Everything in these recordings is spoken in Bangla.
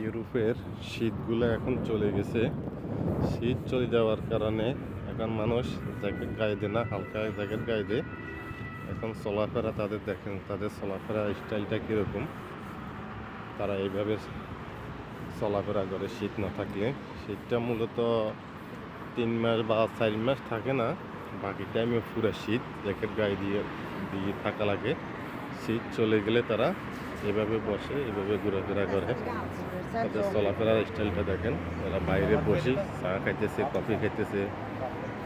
ইউরোপের শীতগুলো এখন চলে গেছে। শীত চলে যাওয়ার কারণে এখন মানুষ জ্যাকেট গায়ে দেয় না, হালকা জ্যাকেট গায়ে দেয়। এখন চলাফেরা তাদের দেখেন, তাদের চলাফেরা স্টাইলটা কীরকম। তারা এইভাবে চলাফেরা করে শীত না থাকলে। শীতটা মূলত 3 মাস বা 4 মাস থাকে না, বাকি টাইমে পুরো শীত, জ্যাকেট গায়ে দিয়ে দিয়ে থাকা লাগে। শীত চলে গেলে তারা এভাবে বসে, এভাবে ঘোরাফেরা করে। তাদের চলাফেরার স্টাইলটা দেখেন। এরা বাইরে বসে চা খাইতেছে, কফি খাইতেছে,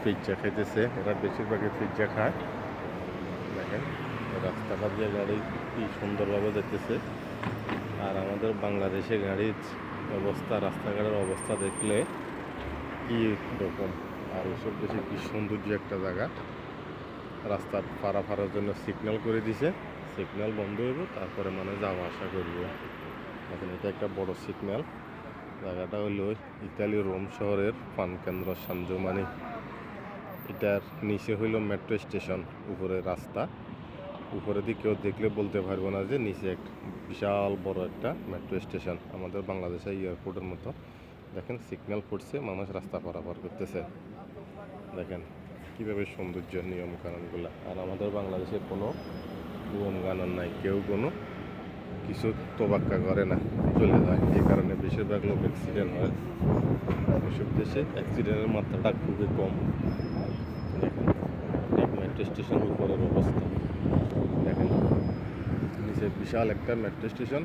পিৎজা খাইতেছে। এরা বেশিরভাগই পিৎজা খায়। দেখেন রাস্তাঘাট দিয়ে গাড়ি কি সুন্দরভাবে যেতেছে। আর আমাদের বাংলাদেশে গাড়ির অবস্থা, রাস্তাঘাটের অবস্থা দেখলে কি রকম। আর ওসব দেশে কি সৌন্দর্য একটা জায়গা। রাস্তা পারার জন্য সিগন্যাল করে দিছে, সিগন্যাল বন্ধ হইব, তারপরে মানে যাওয়া আসা করবে। এখন এটা একটা বড় সিগন্যাল। জায়গাটা হইল ইতালি রোম শহরের প্রাণকেন্দ্র সান জর্মানি। এটার নিচে হইল মেট্রো স্টেশন, উপরে রাস্তা। উপরে দিয়ে কেউ দেখলে বলতে পারবো না যে নিচে একটা বিশাল বড় একটা মেট্রো স্টেশন, আমাদের বাংলাদেশের এয়ারপোর্টের মতো। দেখেন সিগন্যাল পড়ছে, মানুষ রাস্তা পারাপার করতেছে। দেখেন কীভাবে সৌন্দর্য নিয়মকানুনগুলো। আর আমাদের বাংলাদেশের কোনো নিয়মকানুন নাই, কেউ কোনো কিছু তোবাক্কা করে না, চলে যায়। এই কারণে বেশিরভাগ লোক অ্যাক্সিডেন্ট হয়। এসব দেশে অ্যাক্সিডেন্টের মাত্রাটা খুবই কম। দেখেন মেট্রো স্টেশনের উপরের অবস্থা দেখেন, নিচে বিশাল একটা মেট্রো স্টেশন,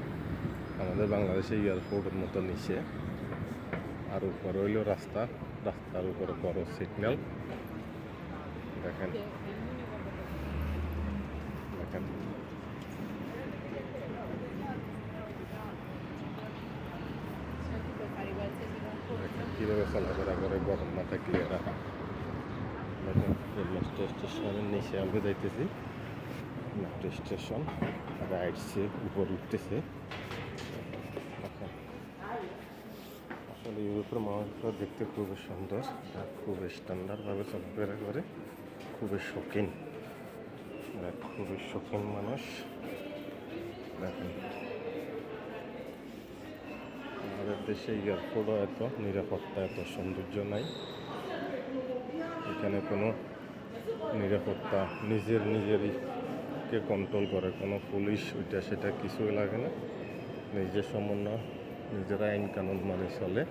আমাদের বাংলাদেশে এয়ারপোর্টের মতো নিচে। আর উপরে হইল রাস্তা, রাস্তার উপরে বড় সিগন্যাল। দেখেন দেখেন কীভাবে চলাফেরা করে গরম না থাকলে এরা। দেখেন মেট্রো স্টেশনের নিচে আমি যাইতেছি। মেট্রো স্টেশন রাইডসে উপর উঠতেছে। আসলে ইউরোপের মানুষরা দেখতে খুবই সুন্দর, খুব স্ট্যান্ডার্ডভাবে চলাফেরা করে, খুবই শৌখিন, খুবই শৌখিন মানুষ। দেখেন আমাদের দেশে এয়ারপোর্টও এত নিরাপত্তা, এত সৌন্দর্য নাই। এখানে কোনো নিরাপত্তা নিজেরইকে কন্ট্রোল করে, কোনো পুলিশ ওইটা সেটা কিছুই লাগে না। নিজের সমন্বয়, নিজেরা আইন কানুন মানে চলে।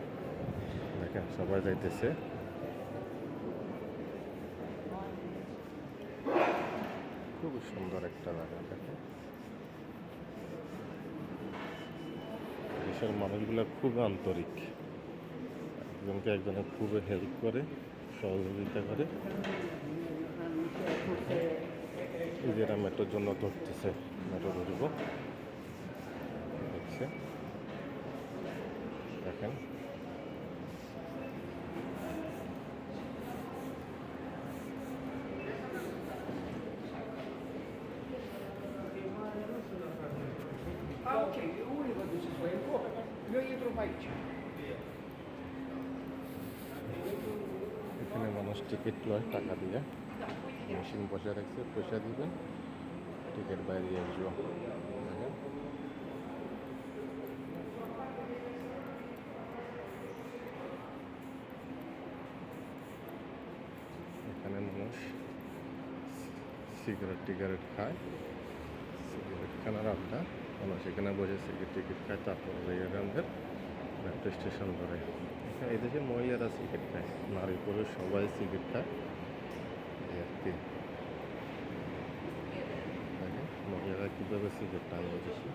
দেখেন সবাই যাইতেছে। খুবই সুন্দর একটা জায়গা। দেখেন দেশের মানুষগুলো খুব আন্তরিক, একজনকে একজনের খুবই হেল্প করে, সহযোগিতা করে। নিজেরা মেট্রোর জন্য ধরতেছে, মেট্রো ধরব দেখছে। দেখেন Ok, l'unico che ci fu è un po', io dietro parecchio. এখানে মানুষ টিকিট লয় টাকা দিয়ে, মেশিন বসে রাখছে, পয়সা দিবেন, টিকিট বাইরে আসবো। দেখেন এখানে মানুষ সিগারেট খায়, সিগারেট খানার আড্ডা। মানুষ এখানে বসে টিকিট খায়, তারপর আমাদের মেট্রো স্টেশন ধরে। এখানে এদেশে মহিলারা সিগারেট খায়, নারী পুরুষ সবাই সিগারেট খায়। এই আর কি। দেখেন মহিলারা কীভাবে সিগারেট টানে এদেশে।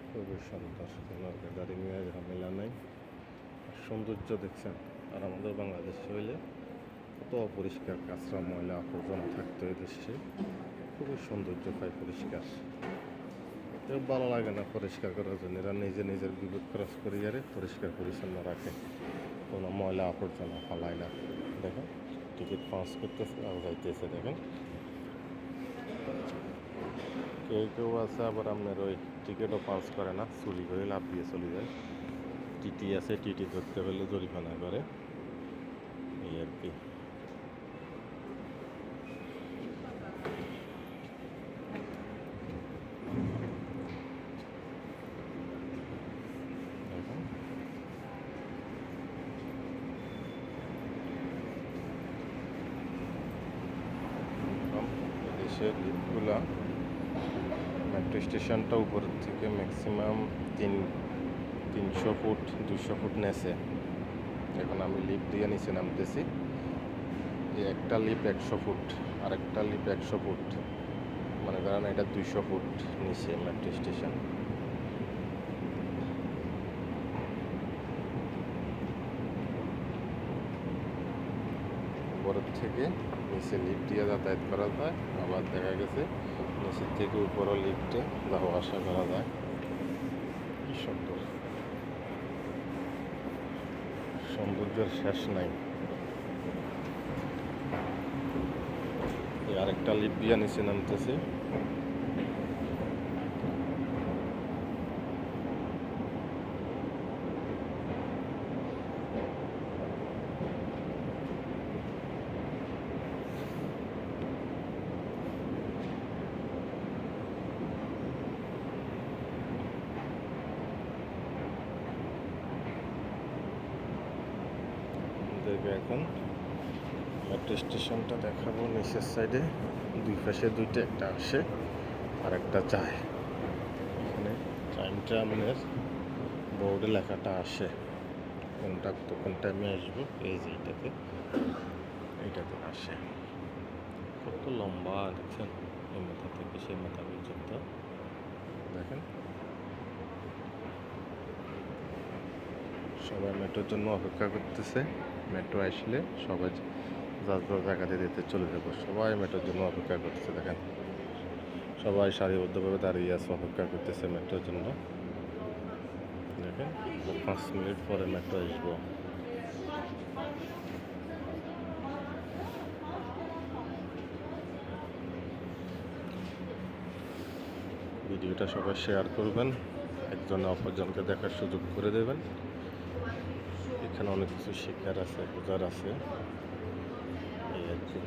খুবই সুন্দর, কোনো গাড়ি নিয়ে ঝামেলা নেই। আর সৌন্দর্য দেখছেন। আর আমাদের বাংলাদেশে হইলে কত অপরিষ্কার, কাঁচরা ময়লা আবর্জনা থাকতো, এদেশে খুবই সৌন্দর্য পায়, পরিষ্কার। কেউ ভালো লাগে না পরিষ্কার করার জন্য, এরা নিজের বিবেক খরচ করে পরিষ্কার পরিচ্ছন্ন রাখে, কোনো ময়লা আবর্জনা ফালায় না। দেখেন টিকিট পাস করতেছে আর যাইতেছে। দেখেন কেউ আছে আবার আপনার ওই টিকিটও পাস করে না, চুরি করে লাভ দিয়ে চলে যায়। টিটি আছে, টিটি ধরতে পারলে জরিমানা করে, এই আর কি। হচ্ছে লিফটগুলা মেট্রো স্টেশনটা উপর থেকে ম্যাক্সিমাম 300 ফুট 200 ফুট নেছে। এখন আমি লিফট দিয়ে নিচে নামতেছি। এই একটা লিফট 100 ফুট, আরেকটা লিফট 100 ফুট, মনে করেন এটা 200 ফুট নিচে মেট্রো স্টেশন। উপরের থেকে নিচে লিফট দিয়ে যাতায়াত করা যায়, আবার দেখা গেছে নিচের থেকে উপরও লিফটে যাওয়া আসা করা যায়। কি সুন্দর, সৌন্দর্যের শেষ নাই। আরেকটা লিফট দিয়ে নিচে নামতেছে। এখন মেট্রো স্টেশনটা দেখাবো। নিচের সাইডে দুই পাশে দুইটা, একটা আসে আর একটা যায়। এখানে টাইম ট্রাভেলের বোর্ডে লেখাটা আসে, কোনটা কোন টাইমে আসবো। এই যে এইটাতে আসে। কত লম্বা দেখছেন, এই মাথা থেকে সেই মাথা পর্যন্ত দেখেন। সবাই মেট্রোর জন্য অপেক্ষা করতেছে। মেট্রো আসলে সবাই যার যার জায়গাতে দিতে চলে যাবো। সবাই মেট্রোর জন্য অপেক্ষা করতেছে। দেখেন সবাই সারিবদ্ধভাবে দাঁড়িয়ে আছে, অপেক্ষা করতেছে মেট্রোর জন্য। দেখেন 5 মিনিট পরে মেট্রো আসবো। ভিডিওটা সবাই শেয়ার করবেন, একজনে অপরজনকে দেখার সুযোগ করে দেবেন। এখানে অনেক কিছু শেখার আছে, বোঝার আছে, এই আর কি।